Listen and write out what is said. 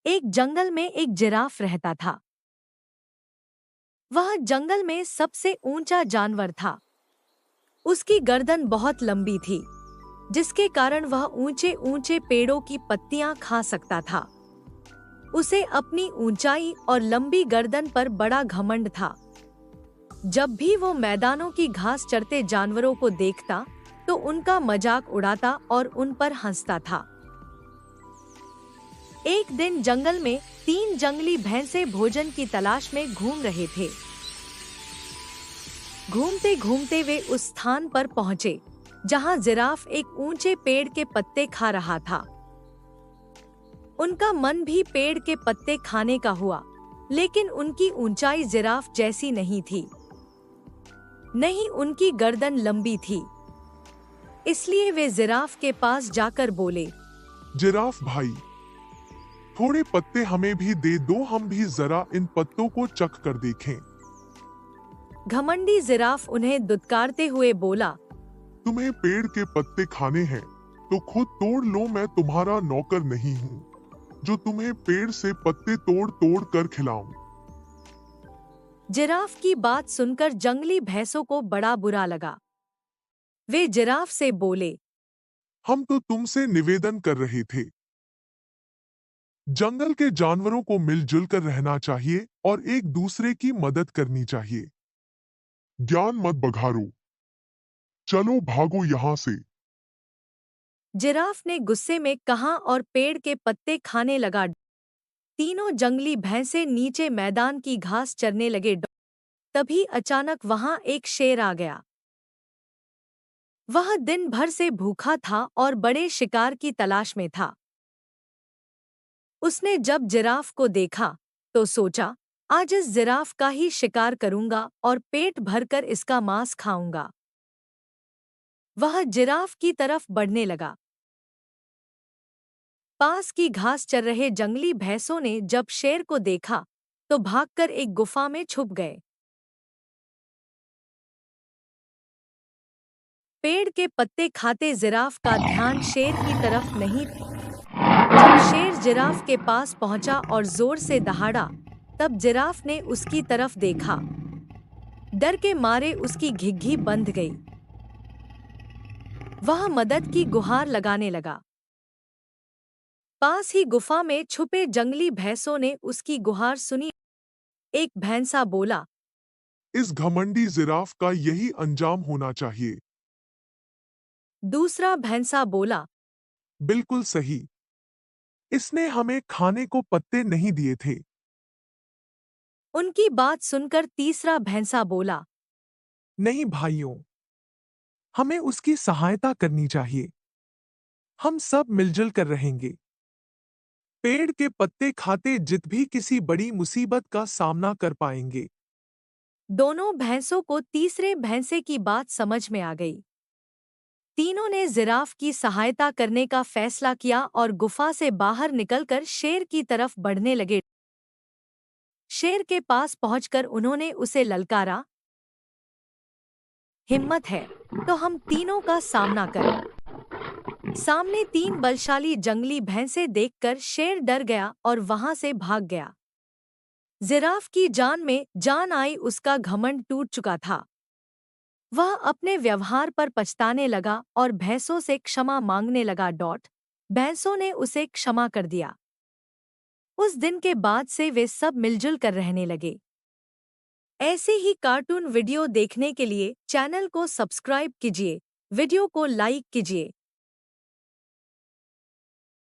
एक जंगल में एक जिराफ रहता था। वह जंगल में सबसे ऊंचा जानवर था। उसकी गर्दन बहुत लंबी थी, जिसके कारण वह ऊंचे ऊंचे पेड़ों की पत्तियां खा सकता था। उसे अपनी ऊंचाई और लंबी गर्दन पर बड़ा घमंड था। जब भी वो मैदानों की घास चरते जानवरों को देखता, तो उनका मजाक उड़ाता और उन पर हंसता था। एक दिन जंगल में 3 जंगली भैंसे भोजन की तलाश में घूम रहे थे। घूमते घूमते वे उस स्थान पर पहुंचे जहां जिराफ एक ऊंचे पेड़ के पत्ते खा रहा था। उनका मन भी पेड़ के पत्ते खाने का हुआ, लेकिन उनकी ऊंचाई जिराफ जैसी नहीं थी। नहीं, उनकी गर्दन लंबी थी। इसलिए वे जिराफ के पास जाकर बोले, जिराफ भाई, थोड़े पत्ते हमें भी दे दो, हम भी जरा इन पत्तों को चख कर देखें। घमंडी जिराफ उन्हें दुत्कारते हुए बोला, तुम्हें पेड़ के पत्ते खाने हैं तो खुद तोड़ लो, मैं तुम्हारा नौकर नहीं हूँ जो तुम्हें पेड़ से पत्ते तोड़ तोड़ कर खिलाऊं। जिराफ की बात सुनकर जंगली भैंसों को बड़ा बुरा लगा। वे जिराफ से बोले, हम तो तुमसे निवेदन कर रहे थे, जंगल के जानवरों को मिलजुल कर रहना चाहिए और एक दूसरे की मदद करनी चाहिए। ज्ञान मत बघारो, चलो भागो यहाँ से। जिराफ ने गुस्से में कहा और पेड़ के पत्ते खाने लगा। तीनों जंगली भैंसे नीचे मैदान की घास चरने लगे। तभी अचानक वहां एक शेर आ गया। वह दिन भर से भूखा था और बड़े शिकार की तलाश में था। उसने जब जिराफ को देखा तो सोचा, आज इस जिराफ का ही शिकार करूंगा और पेट भरकर इसका मांस खाऊंगा। वह जिराफ की तरफ बढ़ने लगा। पास की घास चर रहे जंगली भैंसों ने जब शेर को देखा तो भागकर एक गुफा में छुप गए। पेड़ के पत्ते खाते जिराफ का ध्यान शेर की तरफ नहीं था। जब शेर जिराफ के पास पहुंचा और जोर से दहाड़ा, तब जिराफ ने उसकी तरफ देखा। डर के मारे उसकी घिघी बंध गई। वह मदद की गुहार लगाने लगा। पास ही गुफा में छुपे जंगली भैंसों ने उसकी गुहार सुनी। एक भैंसा बोला, इस घमंडी जिराफ का यही अंजाम होना चाहिए। दूसरा भैंसा बोला, बिल्कुल सही, इसने हमें खाने को पत्ते नहीं दिए थे। उनकी बात सुनकर तीसरा भैंसा बोला, नहीं भाइयों, हमें उसकी सहायता करनी चाहिए। हम सब मिलजुल कर रहेंगे। पेड़ के पत्ते खाते जित भी किसी बड़ी मुसीबत का सामना कर पाएंगे। दोनों भैंसों को तीसरे भैंसे की बात समझ में आ गई। तीनों ने जिराफ की सहायता करने का फैसला किया और गुफा से बाहर निकलकर शेर की तरफ बढ़ने लगे। शेर के पास पहुंचकर उन्होंने उसे ललकारा, हिम्मत है तो हम तीनों का सामना करें। सामने 3 बलशाली जंगली भैंसे देखकर शेर डर गया और वहां से भाग गया। जिराफ की जान में जान आई, उसका घमंड टूट चुका था। वह अपने व्यवहार पर पछताने लगा और भैंसों से क्षमा मांगने लगा। भैंसों ने उसे क्षमा कर दिया। उस दिन के बाद से वे सब मिलजुल कर रहने लगे। ऐसे ही कार्टून वीडियो देखने के लिए चैनल को सब्सक्राइब कीजिए, वीडियो को लाइक कीजिए।